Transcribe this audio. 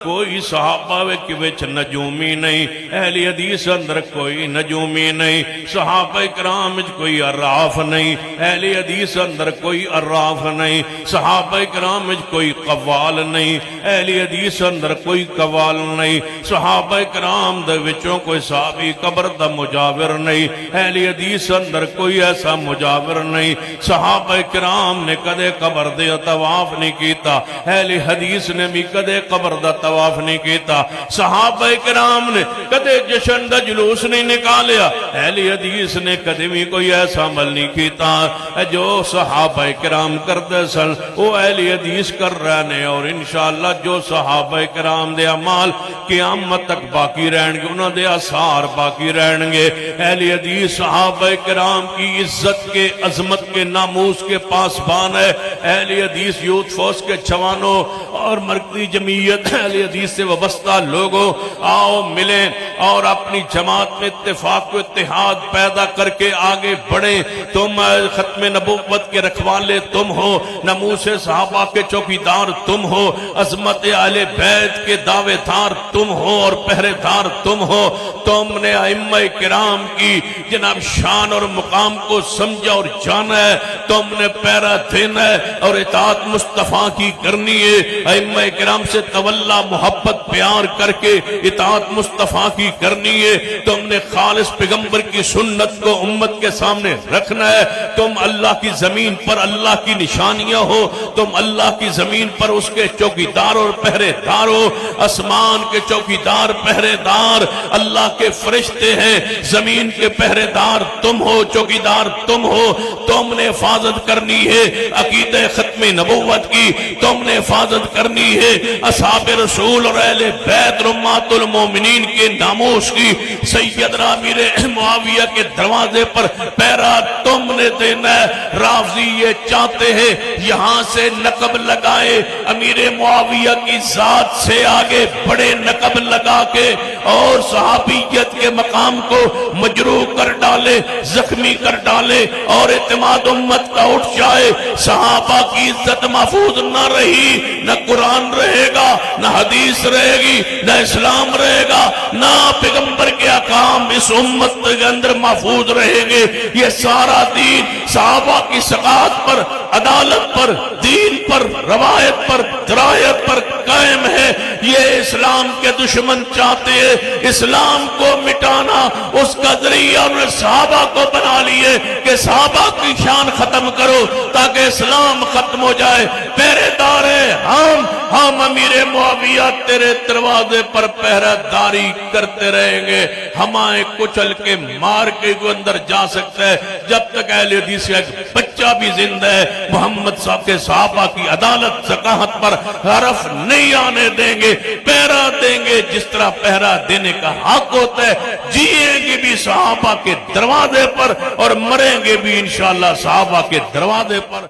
کوئی صحابہ کے وچ نجومی نہیں، اہل حدیث اندر کوئی نجومی نہیں، صحابہ کرام وچ کوئی عراف نہیں، اہل حدیث اندر کوئی عراف نہیں، صحابہ کرام وچ کوئی قوال نہیں، اہل حدیث اندر کوئی قوال نہیں، صحابہ کرام دے وچوں کوئی صحابی قبر دا مجاور نہیں، اہل حدیث اندر کوئی ایسا مجاور نہیں، صحابہ کرام نے کدے قبر دے طواف نہیں کیتا، اہل حدیث نے بھی کدے قبر دا طواف نہیں کیتا، صحابہ کرام نے کدے جشن دا جلوس نہیں نکالیا، اہل حدیث نے کدے بھی کوئی ایسا عمل نہیں کیتا جو صحابہ کرام کردے سن وہ اہل حدیث کر رہے ہیں، اور انشاءاللہ جو صحابہ کرام دے اعمال قیامت تک باقی رہن گے، انہوں دے آثار باقی رہن گے۔ اہل حدیث صحابہ کرام کی عزت کے، عظمت کے، ناموس کے پاسبان ہے۔ اہل حدیث یوتھ فورس کے جوانوں اور مرکزی جمعیت اہل حدیث سے وابستہ لوگوں، آؤ ملیں اور اپنی جماعت میں اتفاق و اتحاد پیدا کر کے آگے بڑھیں۔ تم ختم نبوت کے رکھوالے تم ہو، ناموس صحابہ کے چوکیدار تم ہو، عظمت اہل بیت کے دعوے دار تم ہو اور پہرے دار تم ہو۔ تم نے ائمہ کرام کی جناب شان اور مقام کو سمجھا اور جانا ہے، تم نے پیرا دینا ہے اور اطاعت مصطفیٰ کی کرنی ہے۔ ائمہ کرام سے تولا محبت پیار کر کے اطاعت مصطفیٰ کی کرنی ہے۔ تم نے خالص پیغمبر کی سنت کو امت کے سامنے رکھنا ہے۔ تم اللہ کی زمین پر اللہ کی نشانیاں ہو، تم اللہ کی زمین پر اس کے چوکیدار اور پہرے دار ہو۔ آسمان کے چوکیدار پہرے دار اللہ کے فرشتے ہیں، زمین کے پہرے دار تم ہو، چوکیدار تم ہو۔ تم نے حفاظت کرنی ہے عقیدہ ختم نبوت کی، تم نے حفاظت کرنی ہے اصحاب رسول اور اہل بیت رمات المومنین کے ناموس کی۔ سیدنا امیر معاویہ کے دروازے پر پیرا تم نے دینا ہے۔ رافضی یہ چاہتے ہیں یہاں سے نقب لگائے، امیر معاویہ کی ذات سے آگے بڑے نقب لگا کے اور صحابیت کے مقام کو مجروح کر ڈالے، زخمی کر ڈالے اور اعتماد امت کا اٹھ جائے۔ صحابہ کی عزت محفوظ نہ رہی، نہ قرآن رہے گا، نہ حدیث رہے گی، نہ اسلام رہے گا، نہ پیغمبر کے احکام اس امت کے اندر محفوظ رہیں گے۔ یہ سارا دین صحابہ کی ثقافت پر، عدالت پر، دین پر، روایت پر، درایت پر قائم ہے۔ یہ اسلام کے دشمن چاہتے ہیں اسلام کو مٹانا، اس کا ذریعہ انہوں نے صحابہ کو بنا لیے کہ صحابہ کی شان ختم کرو تاکہ اسلام ختم ہو جائے۔ پہرے دار ہیں ہم امیر معاویہ تیرے دروازے پر پہرہ داری کرتے رہیں گے، ہمیں کچل کے مار کے اندر جا سکتا ہے جب تک اہل حدیث کا ایک بچہ بھی زندہ ہے۔ محمد صاحب کے صحابہ کی عدالت ثقافت پر حرف نہیں آنے دیں گے، پہرہ دیں گے جس طرح پہرہ دینے کا حق ہوتا ہے۔ جیئیں گے بھی صحابہ کے دروازے پر اور مریں گے بھی انشاءاللہ صحابہ کے دروازے پر۔